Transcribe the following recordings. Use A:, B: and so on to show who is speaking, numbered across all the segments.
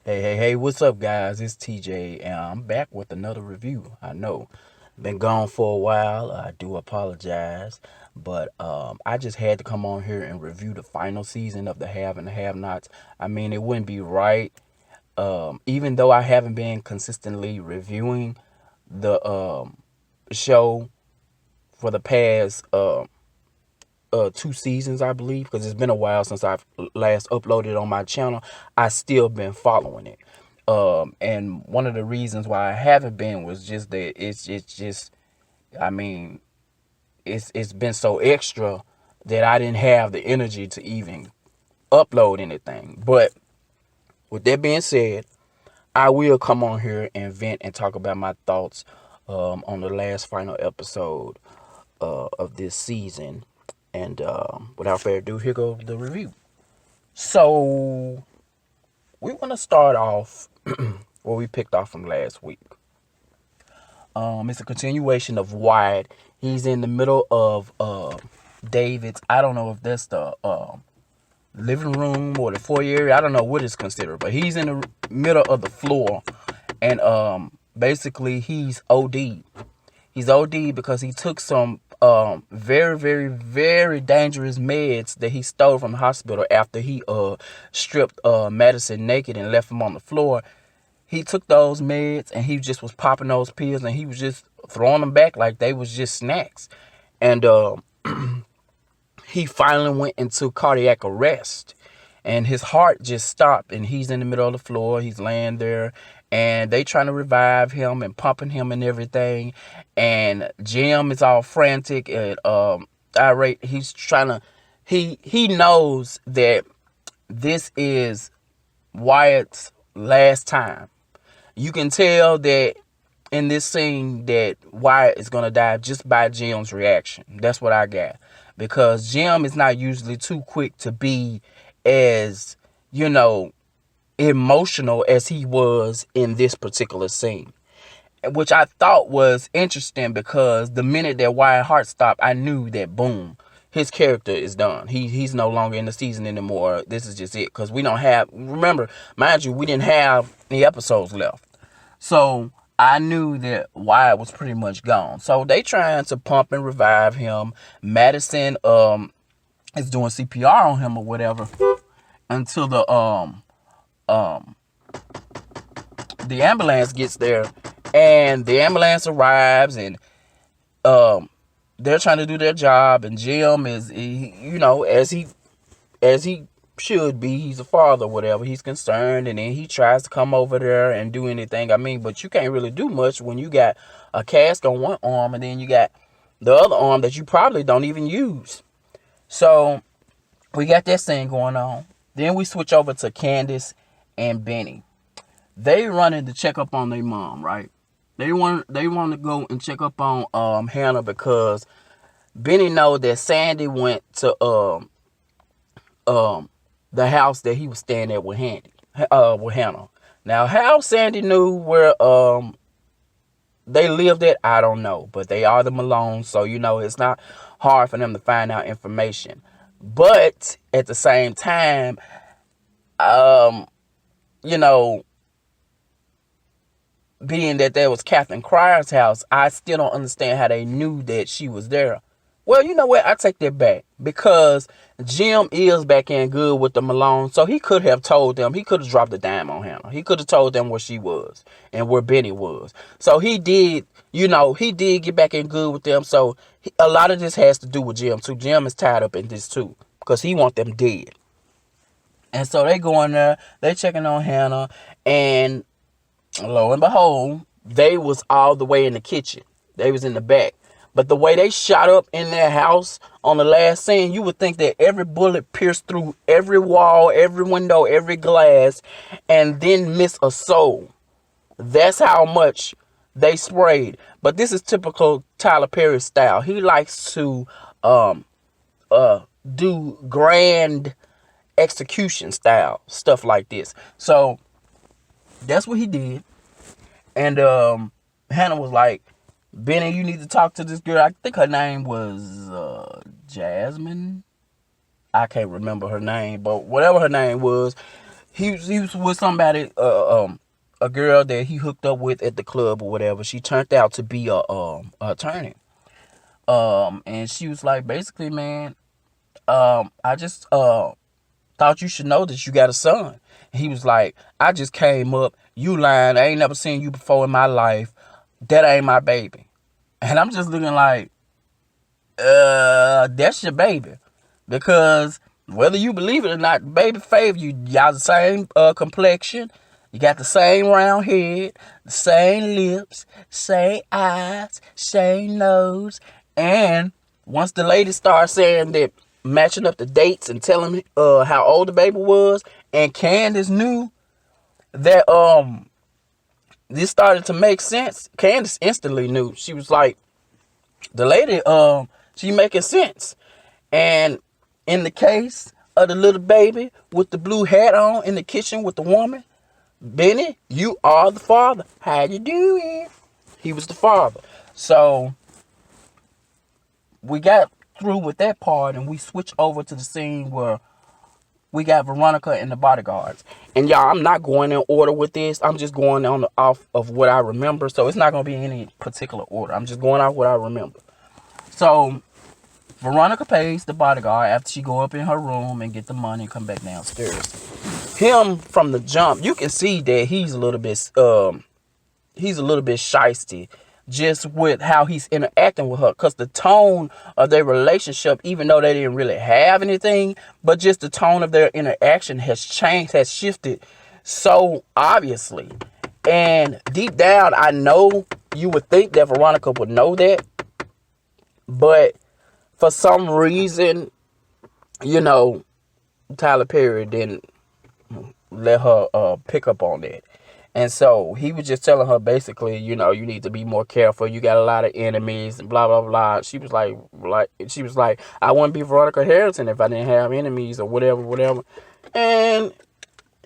A: Hey, what's up, guys? It's TJ, and I'm back with another review. I know, been gone for a while. I do apologize, but I just had to come on here and review the final season of the Have and the Have Nots. I mean, it wouldn't be right, even though I haven't been consistently reviewing the show for the past 2 seasons, I believe, because it's been a while since I've last uploaded on my channel. I still been following it. And one of the reasons why I haven't been was just that it's just, I mean, it's been so extra that I didn't have the energy to even upload anything. But with that being said, I will come on here and vent and talk about my thoughts on the last final episode of this season. And without further ado, here goes the review. So we want to start off where we picked off from last week. It's a continuation of Wyatt. He's in the middle of David's. I don't know if that's the living room or the foyer area. I don't know what it's considered, but he's in the middle of the floor, and basically he's OD. He's OD because he took some very, very, very dangerous meds that he stole from the hospital after he stripped Madison naked and left him on the floor. He took those meds and he just was popping those pills and he was just throwing them back like they was just snacks. And he finally went into cardiac arrest and his heart just stopped and he's in the middle of the floor. He's laying there and they trying to revive him and pumping him and everything. And Jim is all frantic and irate. He's trying to, he knows that this is Wyatt's last time. You can tell that in this scene that Wyatt is going to die just by Jim's reaction. That's what I got. Because Jim is not usually too quick to be as, emotional as he was in this particular scene. Which I thought was interesting because the minute that Wyatt Hart stopped, I knew that boom, his character is done. He's no longer in the season anymore. This is just it. Because we don't have, remember, mind you, we didn't have any episodes left. So I knew that Wyatt was pretty much gone. So they trying to pump and revive him. Madison is doing CPR on him or whatever until the ambulance gets there, and the ambulance arrives, and they're trying to do their job, and Jim is, as he should be. He's a father, whatever. He's concerned, and then he tries to come over there and do anything. I mean, but you can't really do much when you got a cast on one arm, and then you got the other arm that you probably don't even use. So we got that scene going on. Then we switch over to Candace and Benny. They running to check up on their mom, right? They want to go and check up on Hannah because Benny know that Sandy went to the house that he was staying at with Hannah. Now, how Sandy knew where they lived at, I don't know. But they are the Malones, so it's not hard for them to find out information. But at the same time, being that that was Catherine Cryer's house, I still don't understand how they knew that she was there. Well, you know what? I take that back because Jim is back in good with the Malone, so he could have told them. He could have dropped a dime on Hannah. He could have told them where she was and where Benny was. So he did, he did get back in good with them. So a lot of this has to do with Jim too. Jim is tied up in this too because he want them dead. And so they go in there, they checking on Hannah, and lo and behold, they was all the way in the kitchen. They was in the back. But the way they shot up in their house on the last scene, you would think that every bullet pierced through every wall, every window, every glass, and didn't miss a soul. That's how much they sprayed. But this is typical Tyler Perry style. He likes to do grand execution style stuff like this. So that's what he did. And Hannah was like, Benny, you need to talk to this girl. I think her name was Jasmine. I can't remember her name, but whatever her name was, he was with somebody, a girl that he hooked up with at the club or whatever. She turned out to be a attorney. And she was like, basically, man, I just thought you should know that you got a son. And he was like, I just came up. You lying. I ain't never seen you before in my life. That ain't my baby. And I'm just looking like, that's your baby. Because whether you believe it or not, baby Faith, y'all the same complexion. You got the same round head, the same lips, same eyes, same nose. And once the lady started saying that, matching up the dates and telling me how old the baby was, and Candace knew that this started to make sense. Candace instantly knew. She was like, the lady, she making sense. And in the case of the little baby with the blue hat on in the kitchen with the woman, Benny, you are the father. How you doing? He was the father. So we got through with that part, and we switched over to the scene where we got Veronica and the bodyguards. And y'all, I'm not going in order with this. I'm just going off of what I remember. So it's not going to be in any particular order. I'm just going off what I remember. So Veronica pays the bodyguard after she go up in her room and get the money and come back downstairs. Him from the jump, you can see that he's a little bit shysty, just with how he's interacting with her, because the tone of their relationship, even though they didn't really have anything, but just the tone of their interaction has changed, has shifted so obviously. And deep down, I know you would think that Veronica would know that, but for some reason, Tyler Perry didn't let her pick up on that. And so he was just telling her basically, you need to be more careful. You got a lot of enemies and blah, blah, blah. She was like, I wouldn't be Veronica Harrison if I didn't have enemies or whatever. And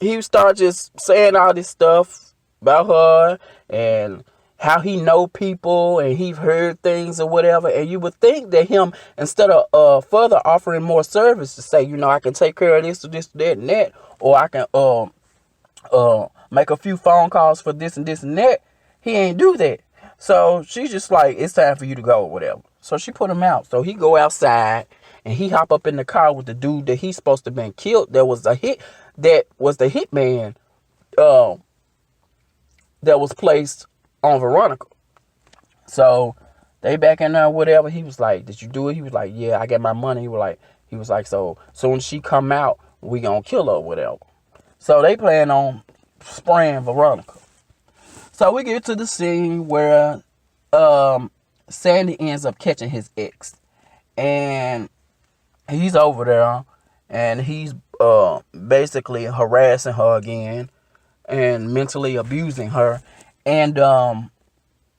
A: he started just saying all this stuff about her and how he know people and he heard things or whatever. And you would think that him, instead of further offering more service to say, I can take care of this or this, that, and that, or I can make a few phone calls for this and this and that, he ain't do that. So she's just like, it's time for you to go or whatever. So she put him out. So he go outside and he hop up in the car with the dude that he's supposed to have been killed. That was the hitman that was placed on Veronica. So they back in there, whatever. He was like, did you do it? He was like, yeah, I got my money. He was like, so soon as she come out, we gonna kill her or whatever. So they plan on spraying Veronica. So we get to the scene where Sandy ends up catching his ex. And he's over there and he's basically harassing her again and mentally abusing her. And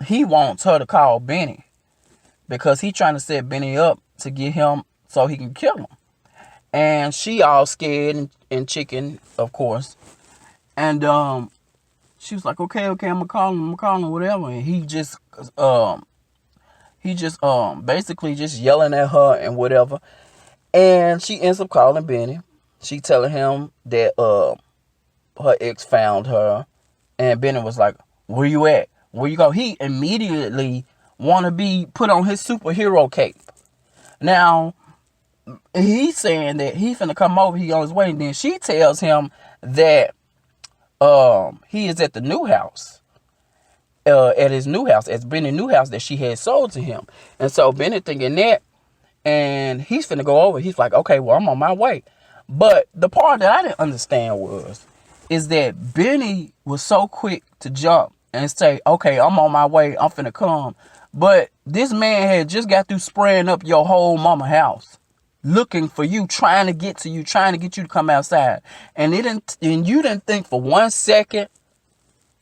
A: he wants her to call Benny because he's trying to set Benny up to get him so he can kill him. And she all scared and chicken, of course. And she was like, okay, I'm gonna call him, whatever. And he just basically just yelling at her and whatever. And she ends up calling Benny. She telling him that her ex found her. And Benny was like, where you at? Where you go? He immediately want to be put on his superhero cape. Now, he's saying that he finna come over, he on his way. And then she tells him that he is at the new house. At his new house, at Benny's new house that she had sold to him. And so Benny thinking that, and he's finna go over. He's like, okay, well, I'm on my way. But the part that I didn't understand is that Benny was so quick to jump and say, okay, I'm on my way, I'm finna come. But this man had just got through spraying up your whole mama house, looking for you, trying to get to you, trying to get you to come outside. And you didn't think for one second,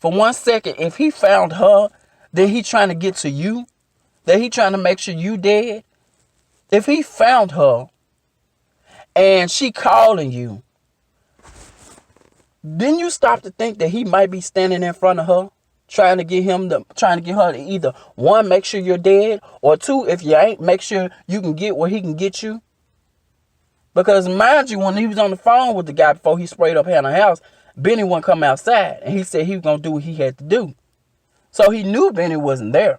A: if he found her, that he trying to get to you, that he trying to make sure you dead. If he found her and she calling you, didn't you stop to think that he might be standing in front of her, trying to get her to either, one, make sure you're dead, or two, if you ain't, make sure you can get where he can get you? Because mind you, when he was on the phone with the guy before he sprayed up Hannah's house, Benny wouldn't come outside, and he said he was gonna do what he had to do. So he knew Benny wasn't there,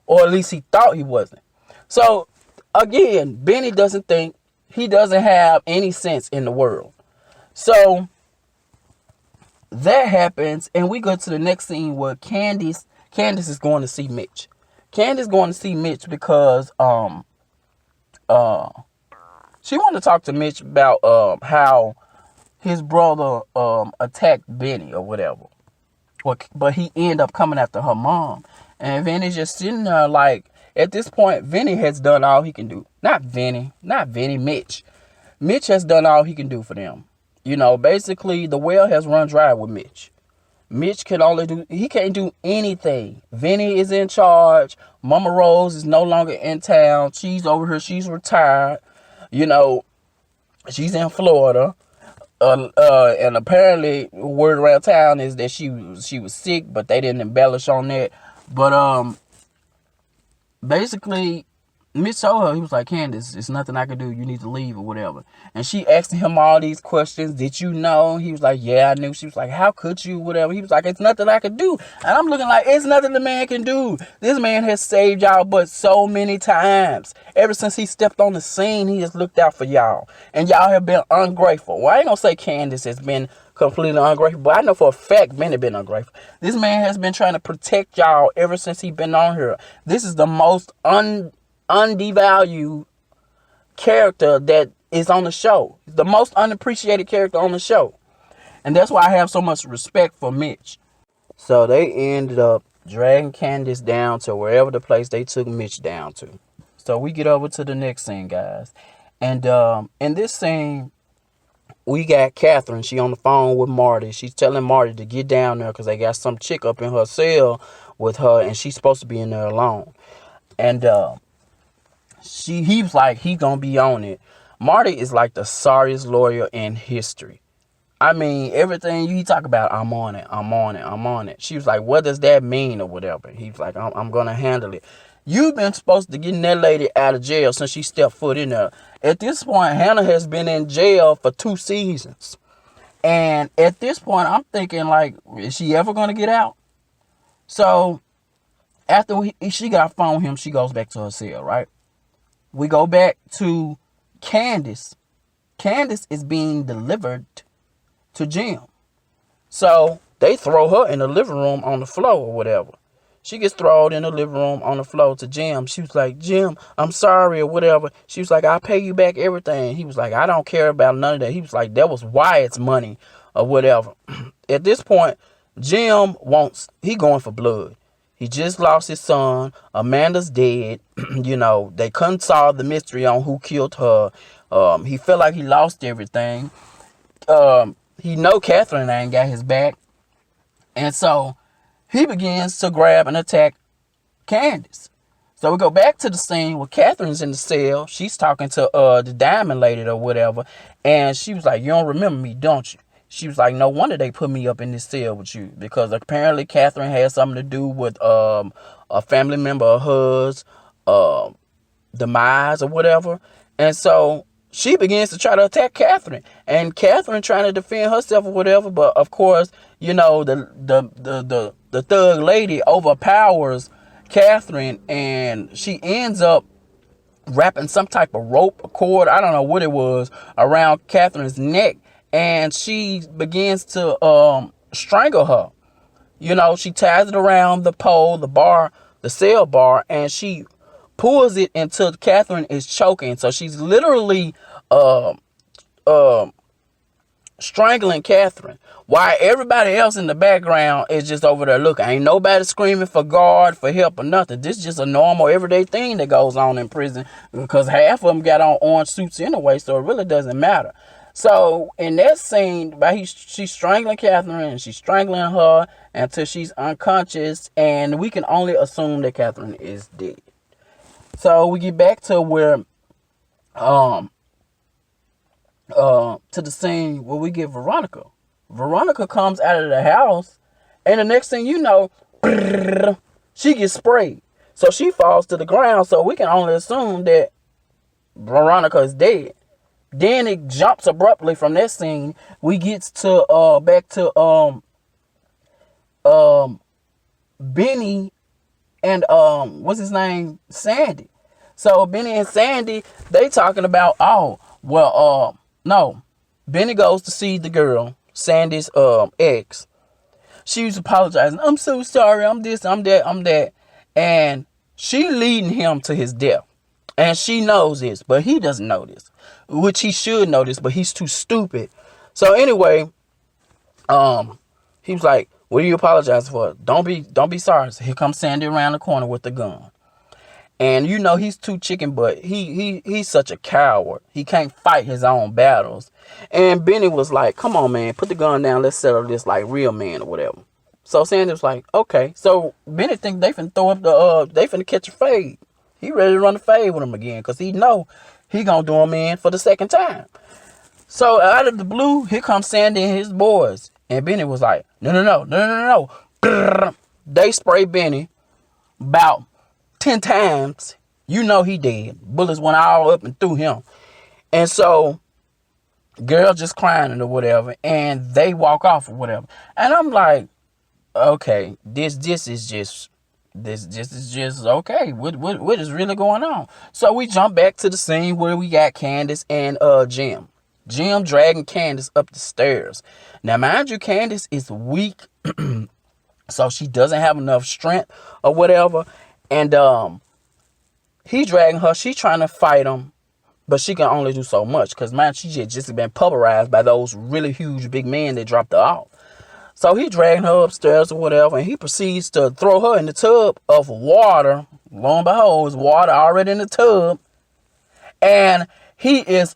A: or at least he thought he wasn't. So again, Benny doesn't think, he doesn't have any sense in the world. So that happens, and we go to the next scene where Candace is going to see Mitch. Candace going to see Mitch because she wanted to talk to Mitch about how his brother attacked Benny or whatever. But he ended up coming after her mom. And Vinny's just sitting there like, at this point, Vinny has done all he can do. Not Vinny, Mitch. Mitch has done all he can do for them. You know, basically, the well has run dry with Mitch. Mitch he can't do anything. Vinny is in charge. Mama Rose is no longer in town. She's over here. She's retired. You know, she's in Florida. And apparently, word around town is that she was sick, but they didn't embellish on that. But basically, Mitch told her, he was like, Candace, it's nothing I can do. You need to leave or whatever. And she asked him all these questions. Did you know? He was like, yeah, I knew. She was like, how could you? Whatever. He was like, it's nothing I can do. And I'm looking like, it's nothing the man can do. This man has saved y'all but so many times. Ever since he stepped on the scene, he has looked out for y'all. And y'all have been ungrateful. Well, I ain't gonna say Candace has been completely ungrateful, but I know for a fact Ben has been ungrateful. This man has been trying to protect y'all ever since he been on here. This is the most undevalued character that is on the show. The most unappreciated character on the show. And that's why I have so much respect for Mitch. So they ended up dragging Candace down to wherever the place they took Mitch down to. So we get over to the next scene, guys. And in this scene, we got Catherine. She on the phone with Marty. She's telling Marty to get down there because they got some chick up in her cell with her, and she's supposed to be in there alone. And he was like, he gonna be on it. Marty is like the sorriest lawyer in history. I mean, everything you talk about, I'm on it. She was like, what does that mean or whatever? He was like, I'm gonna handle it. You've been supposed to get that lady out of jail since she stepped foot in there. At this point, Hannah has been in jail for 2 seasons. And at this point, I'm thinking, like, is she ever gonna get out? So after she got phone with him, she goes back to her cell, right? We go back to Candace. Candace is being delivered to Jim. So they throw her in the living room on the floor or whatever. She gets thrown in the living room on the floor to Jim. She was like, Jim, I'm sorry or whatever. She was like, I'll pay you back everything. He was like, I don't care about none of that. He was like, that was Wyatt's money or whatever. At this point, Jim he going for blood. He just lost his son. Amanda's dead. You know, they couldn't solve the mystery on who killed her. He felt like he lost everything. He know Catherine ain't got his back. And so he begins to grab and attack Candace. So we go back to the scene where Catherine's in the cell. She's talking to the diamond lady or whatever. And she was like, you don't remember me, don't you? She was like, no wonder they put me up in this cell with you. Because apparently Catherine had something to do with a family member of hers demise or whatever. And so she begins to try to attack Catherine. And Catherine trying to defend herself or whatever. But of course, you know, the thug lady overpowers Catherine. And she ends up wrapping some type of rope, a cord, I don't know what it was, around Catherine's neck. And she begins to strangle her. You know, she ties it around the pole, the bar, the cell bar, and she pulls it until Catherine is choking. So she's literally strangling Catherine, while everybody else in the background is just over there looking. Ain't nobody screaming for guard, for help, or nothing. This is just a normal, everyday thing that goes on in prison, because half of them got on orange suits anyway, so it really doesn't matter. So in that scene, she's strangling Catherine, and she's strangling her until she's unconscious, and we can only assume that Catherine is dead. So we get back to where to the scene where we get Veronica. Veronica comes out of the house, and the next thing you know, she gets sprayed. So she falls to the ground, so we can only assume that Veronica is dead. Then it jumps abruptly from that scene. We get to back to um Benny and what's his name, Sandy. So Benny and Sandy, they talking about, oh well, no, Benny goes to see the girl, Sandy's ex. She was apologizing. I'm so sorry. I'm this. I'm that. I'm that. And she leading him to his death. And she knows this, but he doesn't know this, which he should know this, but he's too stupid. So anyway, he was like, "What are you apologizing for? Don't be sorry." So here comes Sandy around the corner with the gun. And you know he's too chicken butt. He's such a coward. He can't fight his own battles. And Benny was like, "Come on, man, put the gun down. Let's settle this like real men or whatever." So Sandy was like, "Okay." So Benny think they finna throw up they finna catch a fade. He ready to run the fade with him again because he know he gonna do him in for the second time. So out of the blue, here comes Sandy and his boys. And Benny was like, no. They spray Benny about 10 times. You know he dead. Bullets went all up and through him. And so girl just crying or whatever. And they walk off or whatever. And I'm like, okay, this is just okay. What is really going on? So we jump back to the scene where we got Candace and Jim. Jim dragging Candace up the stairs. Now, mind you, Candace is weak, so she doesn't have enough strength or whatever. And he dragging her. She trying to fight him, but she can only do so much because, man, she just been pulverized by those really huge big men that dropped her off. So he dragging her upstairs or whatever, and he proceeds to throw her in the tub of water. Lo and behold, there's water already in the tub. And he is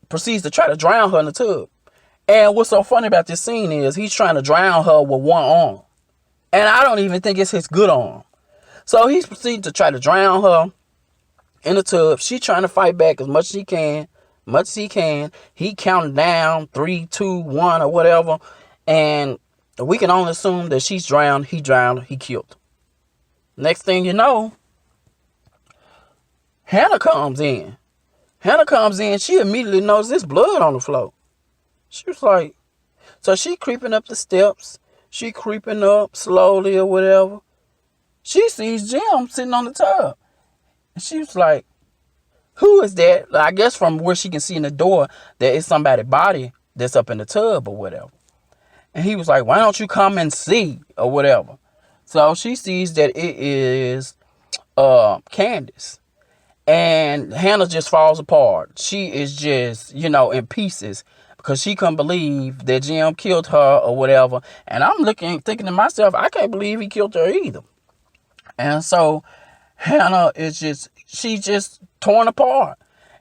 A: proceeds to try to drown her in the tub. And what's so funny about this scene is he's trying to drown her with one arm. And I don't even think it's his good arm. So he's proceeding to try to drown her in the tub. She trying to fight back as much as he can. He counted down 3, 2, 1 or whatever. And we can only assume that she's drowned, he killed. Next thing you know, Hannah comes in. She immediately knows there's blood on the floor. She was like, so she creeping up the steps. She creeping up slowly or whatever. She sees Jim sitting on the tub. And she was like, who is that? I guess from where she can see in the door, there is somebody's body that's up in the tub or whatever. And he was like, why don't you come and see or whatever? So she sees that it is Candace. And Hannah just falls apart. She is just, in pieces because she couldn't believe that Jim killed her or whatever. And I'm thinking to myself, I can't believe he killed her either. And so Hannah she just torn apart.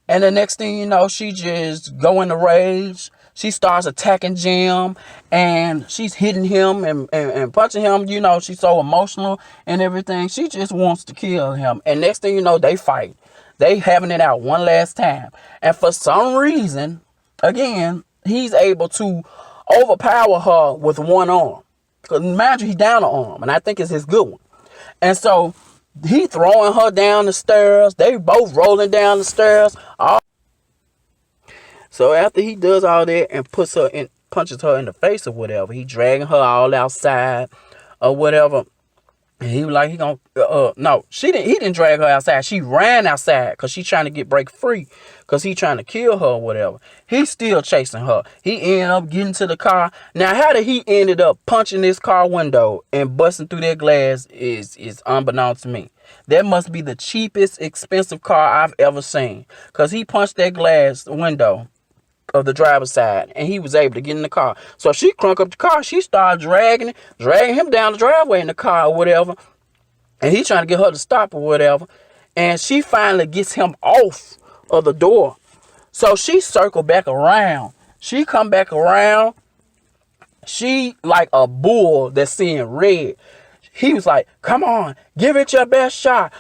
A: And the next thing you know, she just go into rage. She starts attacking Jim and she's hitting him and punching him. She's so emotional and everything. She just wants to kill him. And next thing you know, they fight. They having it out one last time. And for some reason, again, he's able to overpower her with one arm. Because mind you, he's down an arm. And I think it's his good one. And so he throwing her down the stairs. They both rolling down the stairs. So after he does all that and punches her in the face or whatever, he dragging her all outside or whatever. And he was like, he gonna, no, he didn't drag her outside. She ran outside because she's trying to break free because he trying to kill her or whatever. He's still chasing her. He ended up getting to the car. Now, how did he ended up punching this car window and busting through that glass is unbeknownst to me. That must be the cheapest, expensive car I've ever seen because he punched that glass window of the driver's side and he was able to get in the car. So she crunk up the car. She started dragging him down the driveway in the car or whatever. And he trying to get her to stop or whatever. And she finally gets him off of the door. So she circled back around. She come back around. She like a bull that's seeing red. He was like, come on, give it your best shot.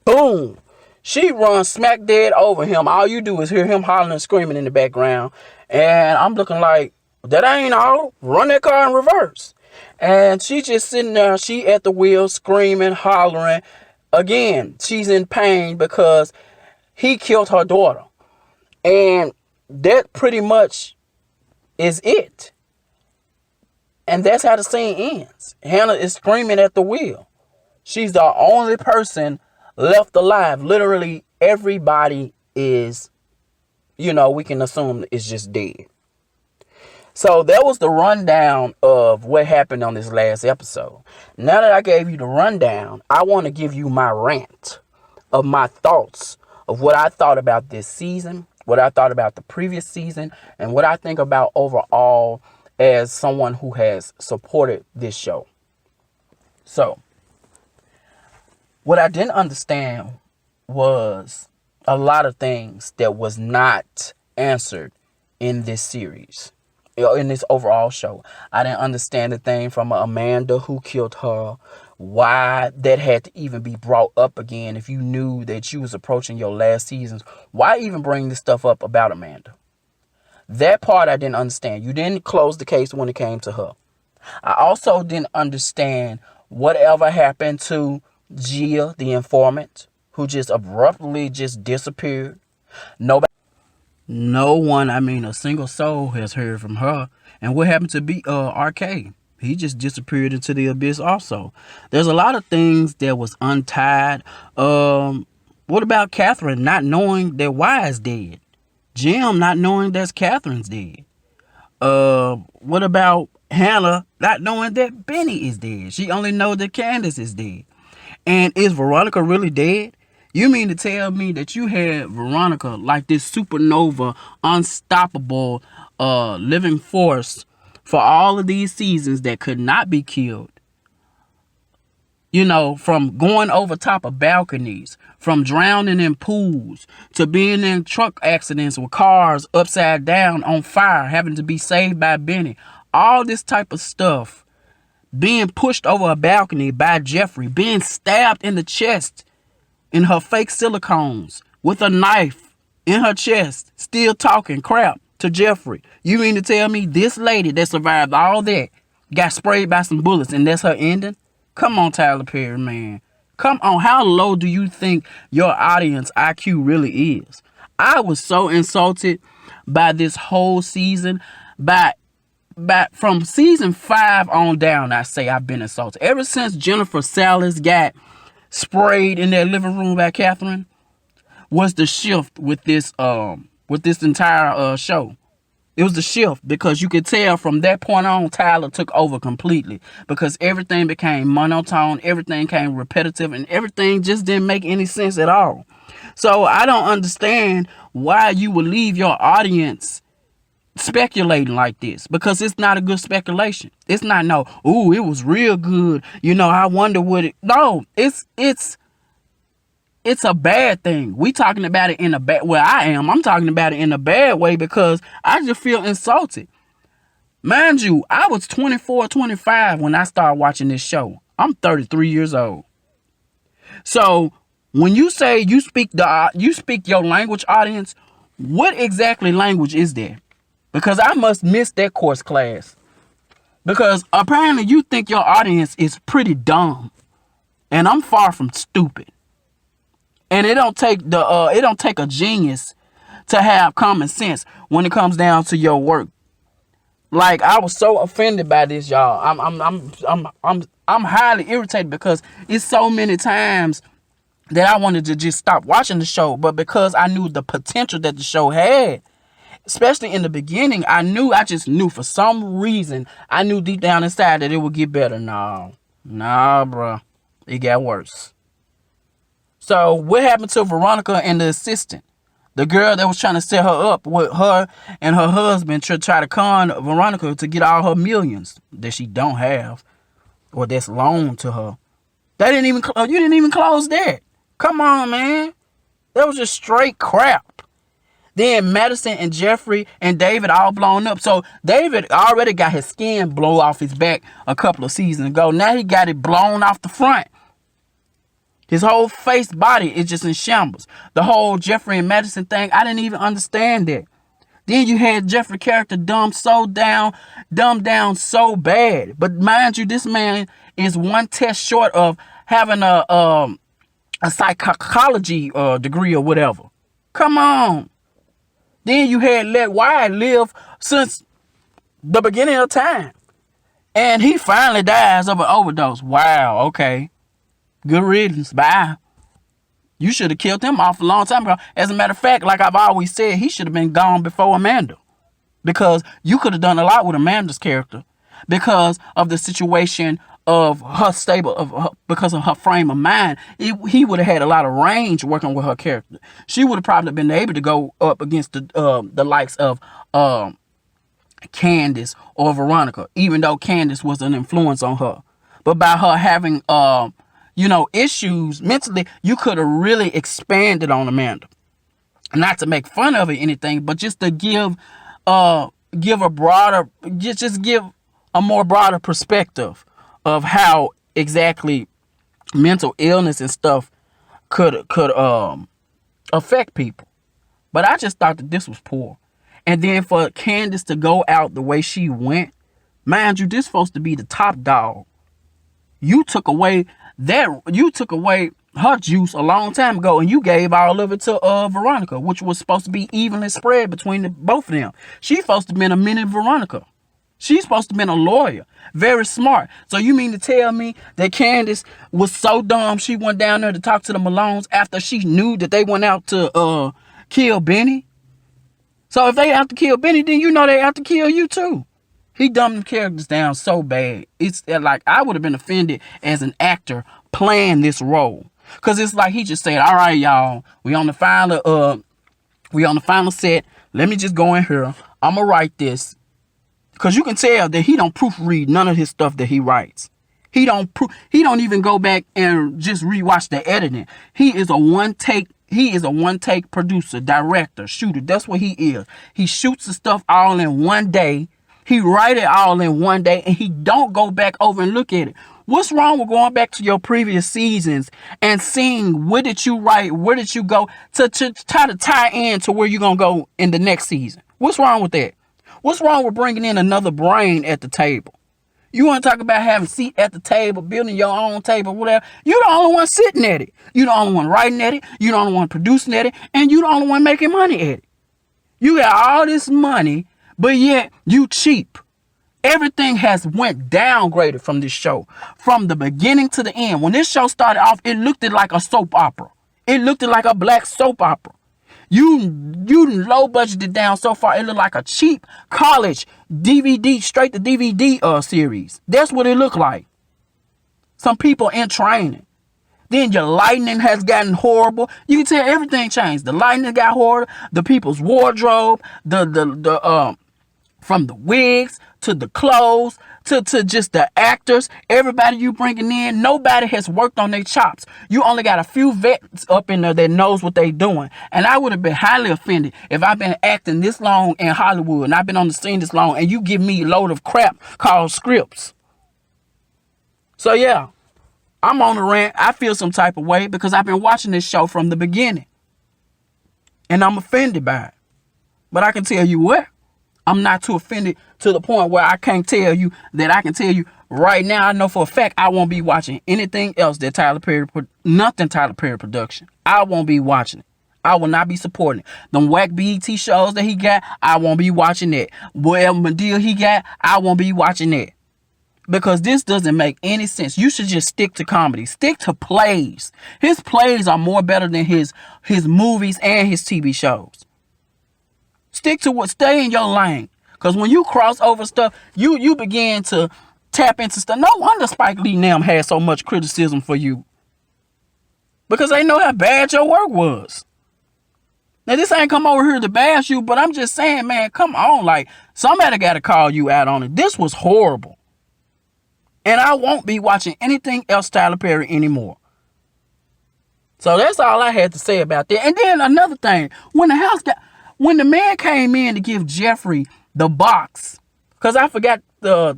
A: Boom. She runs smack dead over him. All you do is hear him hollering and screaming in the background. And I'm looking like, that ain't all. Run that car in reverse. And she just sitting there. She at the wheel screaming, hollering. Again, she's in pain because He killed her daughter. And that pretty much is it. And that's how the scene ends. Hannah is screaming at the wheel. She's the only person left alive. Literally everybody is, we can assume is just dead. So that was the rundown of what happened on this last episode. Now that I gave you the rundown, I want to give you my rant of my thoughts of what I thought about this season, what I thought about the previous season, and what I think about overall as someone who has supported this show. So, what I didn't understand was a lot of things that was not answered in this series, in this overall show. I didn't understand the thing from Amanda who killed her, why that had to even be brought up again. If you knew that you was approaching your last seasons, why even bring this stuff up about Amanda? That part I didn't understand. You didn't close the case when it came to her. I also didn't understand whatever happened to Gia, the informant, who just abruptly just disappeared. No one, a single soul has heard from her. And what happened to RK? He just disappeared into the abyss also. There's a lot of things that was untied. What about Catherine not knowing that Y is dead? Jim not knowing that Catherine's dead. What about Hannah not knowing that Benny is dead? She only knows that Candace is dead. And is Veronica really dead? You mean to tell me that you had Veronica like this supernova, unstoppable, living force for all of these seasons that could not be killed? From going over top of balconies, from drowning in pools, to being in truck accidents with cars upside down on fire, having to be saved by Benny. All this type of stuff. Being pushed over a balcony by Jeffrey, being stabbed in the chest in her fake silicones with a knife in her chest, still talking crap to Jeffrey. You mean to tell me this lady that survived all that got sprayed by some bullets and that's her ending? Come on, Tyler Perry, man. Come on. How low do you think your audience IQ really is? I was so insulted by this whole season. From season 5 on down, I say I've been insulted. Ever since Jennifer Salas got sprayed in their living room by Catherine was the shift with this entire show. It was the shift because you could tell from that point on Tyler took over completely because everything became monotone, everything became repetitive, and everything just didn't make any sense at all. So I don't understand why you would leave your audience speculating like this because it's not a good speculation. It's not it was real good. I wonder what it. No, it's a bad thing. We talking about it in a bad. Well, I'm talking about it in a bad way because I just feel insulted. Mind you, I was 24, 25 when I started watching this show. I'm 33 years old. So when you say you speak your language, audience, what exactly language is there? Because I must miss that course class. Because apparently you think your audience is pretty dumb. And I'm far from stupid. And it don't take a genius to have common sense when it comes down to your work. Like I was so offended by this, y'all. I'm highly irritated because it's so many times that I wanted to just stop watching the show, but because I knew the potential that the show had, especially in the beginning, I just knew for some reason, I knew deep down inside that it would get better. Nah, bro, it got worse. So what happened to Veronica and the assistant? The girl that was trying to set her up with her and her husband to try to con Veronica to get all her millions that she don't have or that's loaned to her. You didn't even close that. Come on, man. That was just straight crap. Then Madison and Jeffrey and David all blown up. So David already got his skin blown off his back a couple of seasons ago. Now he got it blown off the front. His whole face body is just in shambles. The whole Jeffrey and Madison thing, I didn't even understand that. Then you had Jeffrey character dumbed down so bad. But mind you, this man is one test short of having a psychology degree or whatever. Come on. Then you had let Wyatt live since the beginning of time. And he finally dies of an overdose. Wow, okay. Good riddance. Bye. You should have killed him off a long time ago. As a matter of fact, like I've always said, he should have been gone before Amanda. Because you could have done a lot with Amanda's character. Because of the situation of her because of her frame of mind, he would have had a lot of range working with her character. She would have probably been able to go up against the likes of Candace or Veronica, even though Candace was an influence on her. But by her having issues mentally, you could have really expanded on Amanda. Not to make fun of her or anything, but just to give a broader, just give a more broader perspective of how exactly mental illness and stuff could affect people. But I just thought that this was poor. And then for Candace to go out the way she went, mind you, this supposed to be the top dog. You took away her juice a long time ago, and you gave all of it to Veronica, which was supposed to be evenly spread between both of them. She's supposed to have been a mini Veronica. She's supposed to have been a lawyer. Very smart. So you mean to tell me that Candace was so dumb she went down there to talk to the Malones after she knew that they went out to kill Benny? So if they have to kill Benny, then you know they have to kill you too. He dumbed the characters down so bad. It's like I would have been offended as an actor playing this role. Cause it's like he just said, all right, y'all, we on the final set. Let me just go in here. I'ma write this. Cause you can tell that he don't proofread none of his stuff that he writes. He don't even go back and just rewatch the editing. He is a one take producer, director, shooter. That's what he is. He shoots the stuff all in one day. He write it all in one day, and he don't go back over and look at it. What's wrong with going back to your previous seasons and seeing where did you write, where did you go to try to tie in to where you're going to go in the next season? What's wrong with that? What's wrong with bringing in another brain at the table? You want to talk about having a seat at the table, building your own table, whatever. You're the only one sitting at it. You're the only one writing at it. You're the only one producing at it. And you're the only one making money at it. You got all this money, but yet you cheap. Everything has went downgraded from this show. From the beginning to the end. When this show started off, it looked like a soap opera. It looked like a black soap opera. You low budgeted down so far, it looked like a cheap college DVD, straight to DVD series. That's what it looked like. Some people in training. Then your lighting has gotten horrible. You can tell everything changed. The lighting got horrible. The people's wardrobe, from the wigs to the clothes to just the actors, everybody you bringing in, nobody has worked on their chops. You only got a few vets up in there that knows what they doing. And I would have been highly offended if I've been acting this long in Hollywood and I've been on the scene this long and you give me a load of crap called scripts. So yeah, I'm on the rant. I feel some type of way because I've been watching this show from the beginning. And I'm offended by it. But I can tell you what, I'm not too offended to the point where I can't tell you that I can tell you right now. I know for a fact I won't be watching anything else that Tyler Perry production. I won't be watching it. I will not be supporting it. Them whack BET shows that he got, I won't be watching it. Whatever deal he got, I won't be watching it. Because this doesn't make any sense. You should just stick to comedy. Stick to plays. His plays are more better than his movies and his TV shows. Stick to what, stay in your lane. Because when you cross over stuff, you begin to tap into stuff. No wonder Spike Lee and them had so much criticism for you. Because they know how bad your work was. Now, this ain't come over here to bash you, but I'm just saying, man, come on. Like, somebody got to call you out on it. This was horrible. And I won't be watching anything else Tyler Perry anymore. So that's all I had to say about that. And then another thing, when the man came in to give Jeffrey the box, because I forgot to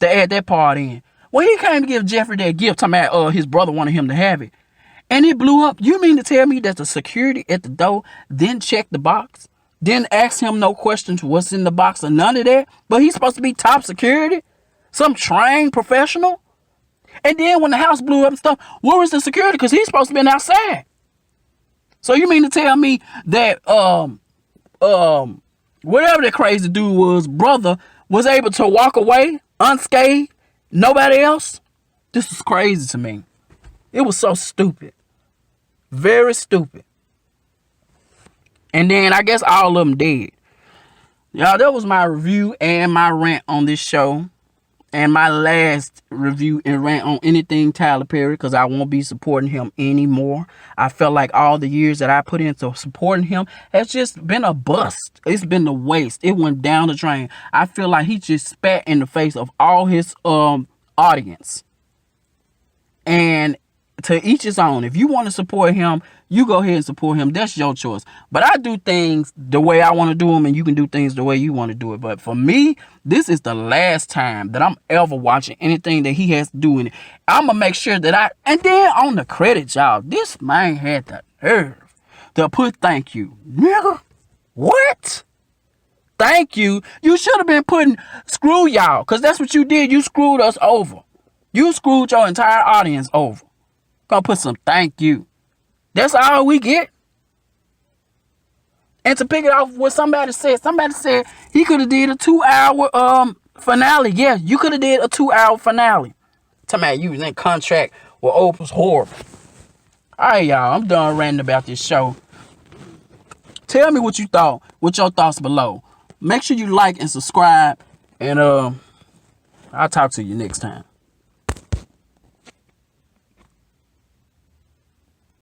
A: add that part in. When he came to give Jeffrey that gift, talking about his brother wanted him to have it, and it blew up. You mean to tell me that the security at the door didn't check the box, didn't ask him no questions what's in the box or none of that? But he's supposed to be top security, some trained professional. And then when the house blew up and stuff, where was the security? Because he's supposed to be outside. So you mean to tell me that whatever that crazy dude was, brother, was able to walk away unscathed? Nobody else? This is crazy to me. It was so stupid. Very stupid. And then I guess all of them dead. Y'all, that was my review and my rant on this show. And my last review and rant on anything Tyler Perry, because I won't be supporting him anymore. I felt like all the years that I put into supporting him has just been a bust. It's been a waste. It went down the drain. I feel like he just spat in the face of all his audience. And to each his own. If you want to support him, you go ahead and support him. That's your choice. But I do things the way I want to do them, and you can do things the way you want to do it. But for me, this is the last time that I'm ever watching anything that he has to do in it. I'm going to make sure that and then on the credits, y'all, this man had the nerve to put thank you. Nigga, what? Thank you? You should have been putting screw y'all, because that's what you did. You screwed us over. You screwed your entire audience over. Gonna put some thank you. That's all we get. And to pick it off what somebody said he could have did a 2-hour finale. Yeah, you could have did a 2-hour finale. Tell me you was in contract with Oprah's horrible. Alright, y'all, I'm done ranting about this show. Tell me what you thought. What your thoughts below. Make sure you like and subscribe. And I'll talk to you next time.